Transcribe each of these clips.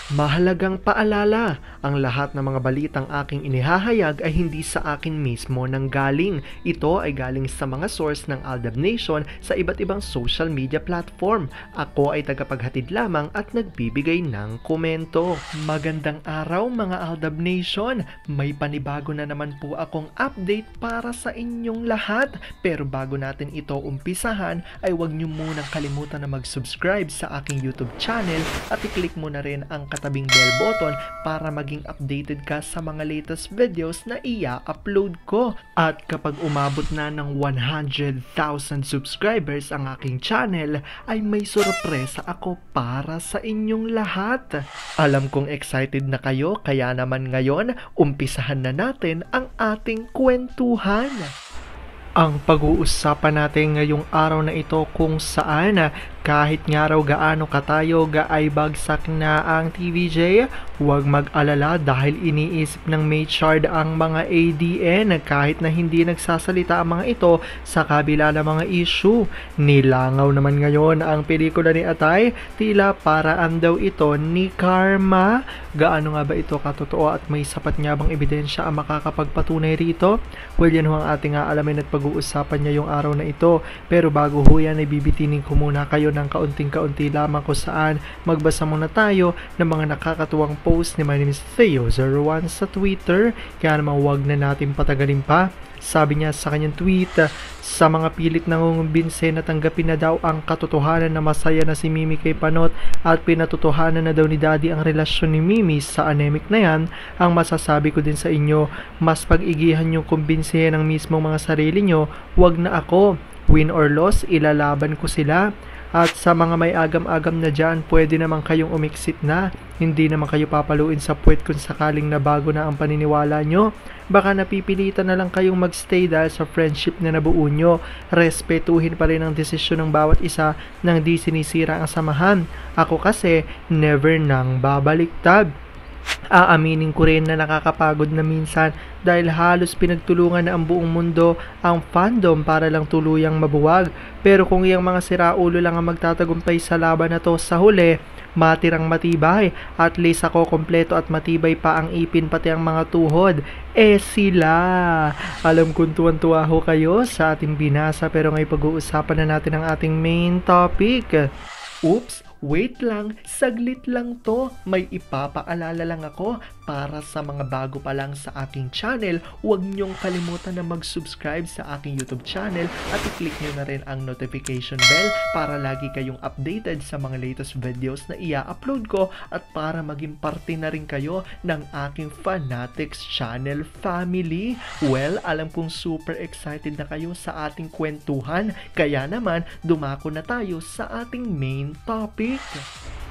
Mahalagang paalala, ang lahat ng mga balitang aking inihahayag ay hindi sa akin mismo nanggaling. Ito ay galing sa mga source ng Aldab Nation sa iba't ibang social media platform. Ako ay tagapaghatid lamang at nagbibigay ng komento. Magandang araw mga Aldab Nation! May panibago na naman po akong update para sa inyong lahat. Pero bago natin ito umpisahan ay huwag niyo munang kalimutan na mag-subscribe sa aking YouTube channel at i-click mo na rin ang katabing bell button para maging updated ka sa mga latest videos na i-upload ko. At kapag umabot na ng 100,000 subscribers ang aking channel, ay may sorpresa ako para sa inyong lahat. Alam kong excited na kayo, kaya naman ngayon, umpisahan na natin ang ating kwentuhan. Ang pag-uusapan natin ngayong araw na ito kung saan kahit nga raw gaano katayo ay bagsak na ang TVJ, huwag mag-alala dahil iniisip ng Maychard ang mga ADN kahit na hindi nagsasalita ang mga ito sa kabila ng mga issue. Nilangaw naman ngayon ang pelikula ni Atay, tila paraan daw ito ni Karma. Gaano nga ba ito katotoo at may sapat nga bang ebidensya ang makakapagpatunay rito? Well, yan ho ang ating aalamin at pag-uusapan niya yung araw na ito. Pero bago ho yan ay bibitinin ko muna kayo ng kaunting-kaunti lamang kung saan magbasa muna tayo ng mga nakakatuwang post ni My Name is Theo01 sa Twitter. Kaya naman huwag na natin patagalin pa. Sabi niya sa kanyang tweet, sa mga pilit nangungumbinse na tanggapin na daw ang katotohanan na masaya na si Mimi kay Panot at pinatotohanan na daw ni Daddy ang relasyon ni Mimi sa anemic na yan, ang masasabi ko din sa inyo, mas pag-igihan yung kumbinsehan ng mismong mga sarili nyo, wag na ako. Win or loss, ilalaban ko sila. At sa mga may agam-agam na dyan, pwede naman kayong umiksit na. Hindi naman kayo papaluin sa puwet kung sakaling nabago na ang paniniwala nyo. Baka napipilitan na lang kayong magstay dahil sa friendship na nabuo nyo. Respetuhin pa rin ang desisyon ng bawat isa nang di sinisira ang samahan. Ako kasi, never nang babaliktad. Aaminin ko rin na nakakapagod na minsan dahil halos pinagtulungan na ang buong mundo ang fandom para lang tuluyang mabuwag. Pero kung iyang mga siraulo lang ang magtatagumpay sa laban na to sa huli, matirang matibay. At least ako kompleto at matibay pa ang ipin pati ang mga tuhod. Sila! Alam kong tuwan-tuwa ho kayo sa ating binasa pero ngayon pag-uusapan na natin ang ating main topic. Oops! Wait lang, saglit lang to. May ipapaalala lang ako para sa mga bago pa lang sa aking channel. Huwag niyong kalimutan na mag-subscribe sa aking YouTube channel at i-click niyo na rin ang notification bell para lagi kayong updated sa mga latest videos na i-upload ko at para maging parte na rin kayo ng aking Fanatics channel family. Well, alam kong super excited na kayo sa ating kwentuhan, kaya naman dumako na tayo sa ating main topic.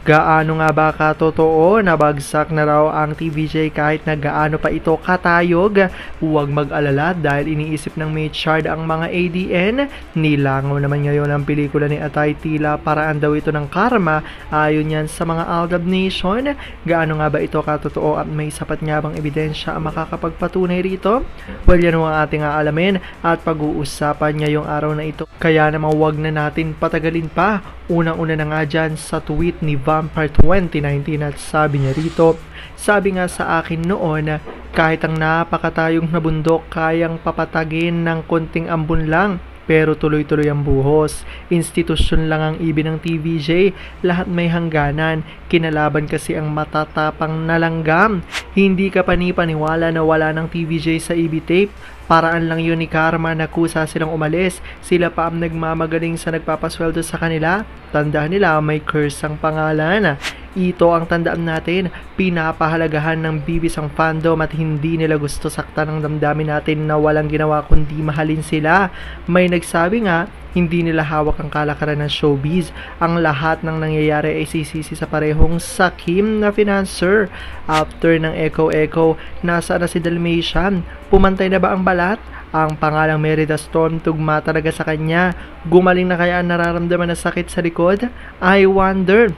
Gaano nga ba katotoo na bagsak na raw ang TVJ kahit na gaano pa ito katayog? Huwag mag-alala dahil iniisip ng Maychard ang mga ADN. Nilangaw naman ngayon ang pelikula ni Atay, tila paraan daw ito ng karma. Ayon yan sa mga Aldab Nation. Gaano nga ba ito katotoo at may sapat nga bang ebidensya ang makakapagpatunay rito? Well, yan ang ating aalamin at pag-uusapan ngayong araw na ito. Kaya naman huwag na natin patagalin pa. Unang-una na nga dyan sa tweet ni Vampire 2019 at sabi niya rito, sabi nga sa akin noon, kahit ang napakatayong na bundok kayang papatagin ng konting ambon lang, pero tuloy-tuloy ang buhos. Institusyon lang ang ibig ng TVJ, lahat may hangganan, kinalaban kasi ang matatapang nalanggam. Hindi ka panipaniwala na wala ng TVJ sa EB tape. Paraan lang yun ni Karma na kusa silang umalis. Sila pa ang nagmamagaling sa nagpapasweldo sa kanila. Tandaan nila may curse ang pangalan. Ito ang tandaan natin, pinapahalagahan ng bibis ang fandom at hindi nila gusto saktan ang damdamin natin na walang ginawa kundi mahalin sila. May nagsabi nga, hindi nila hawak ang kalakaran ng showbiz. Ang lahat ng nangyayari ay sisisi sa parehong sakim na financer. After ng echo-echo, nasa na si Dalmatian? Pumantay na ba ang balat? Ang pangalang Merida Storm tugma talaga sa kanya. Gumaling na kaya ang nararamdaman na sakit sa likod? I wonder.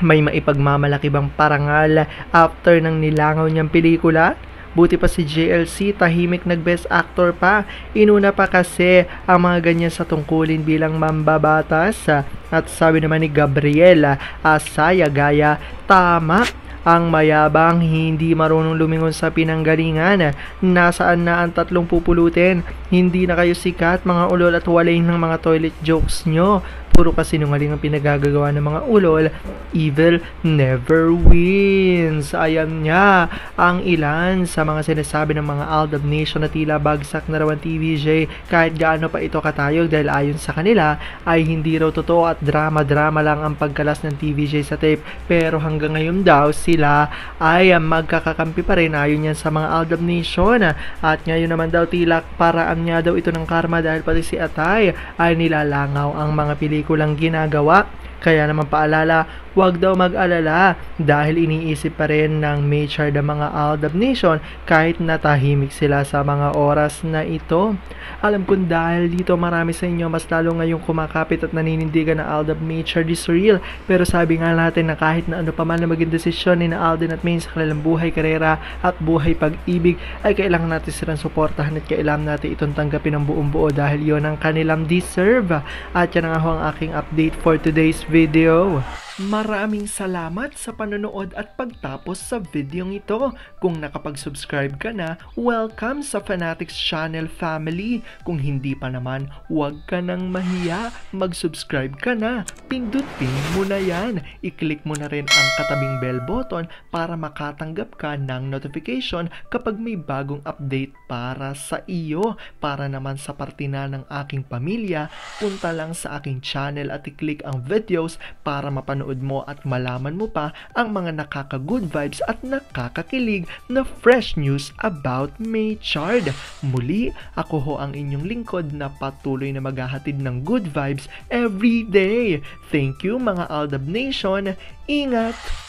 May maipagmamalaki bang parangal after ng nilangaw niyang pelikula? Buti pa si JLC, tahimik nag-best actor pa. Inuna pa kasi ang mga ganyan sa tungkulin bilang mambabatas. At sabi naman ni Gabriela Asaya Gaya, tama. Ang mayabang, hindi marunong lumingon sa pinanggalingan. Nasaan na ang tatlong pupulutin? Hindi na kayo sikat, mga ulol, at walay ng mga toilet jokes nyo. Puro kasinungaling ang pinagagagawa ng mga ulol. Evil never wins. Ayan nga ang ilan sa mga sinasabi ng mga Aldab Nation na tila bagsak na raw ang TVJ kahit gaano pa ito katayog, dahil ayon sa kanila ay hindi raw totoo at drama-drama lang ang pagkalas ng TVJ sa tape. Pero hanggang ngayon daw sila ay magkakakampi pa rin ayon yan sa mga Aldab Nation. At ngayon naman daw tila paraan nga daw ito ng karma, dahil pati si Atay ay nilalangaw ang mga pelikulang ginagawa. Kaya naman paalala, huwag daw mag-alala dahil iniisip pa rin ng Maychard ang mga Aldab Nation kahit natahimik sila sa mga oras na ito. Alam kong dahil dito marami sa inyo mas lalo ngayong kumakapit at naninindigan na Aldab Maychard is real. Pero sabi nga natin na kahit na ano pa man na maging desisyon ni na Alden at Maine sa kanilang buhay, karera at buhay pag-ibig, ay kailangan natin silang suportahan at kailangan natin itong tanggapin ng buong buo dahil yon ang kanilang deserve. At yan nga ho ang aking update for today's video. Maraming salamat sa panonood at pagtapos sa videong ito. Kung nakapag-subscribe ka na, welcome sa Fanatics Channel family. Kung hindi pa naman, huwag ka nang mahiya. Mag-subscribe ka na. Pindutin mo na yan. I-click mo na rin ang katabing bell button para makatanggap ka ng notification kapag may bagong update para sa iyo. Para naman sa parte na ng aking pamilya, punta lang sa aking channel at i-click ang videos para mapanood mo at malaman mo pa ang mga nakaka-good vibes at nakakakilig na fresh news about Maychard. Muli, ako ho ang inyong lingkod na patuloy na maghahatid ng good vibes every day. Thank you mga Aldab Nation. Ingat!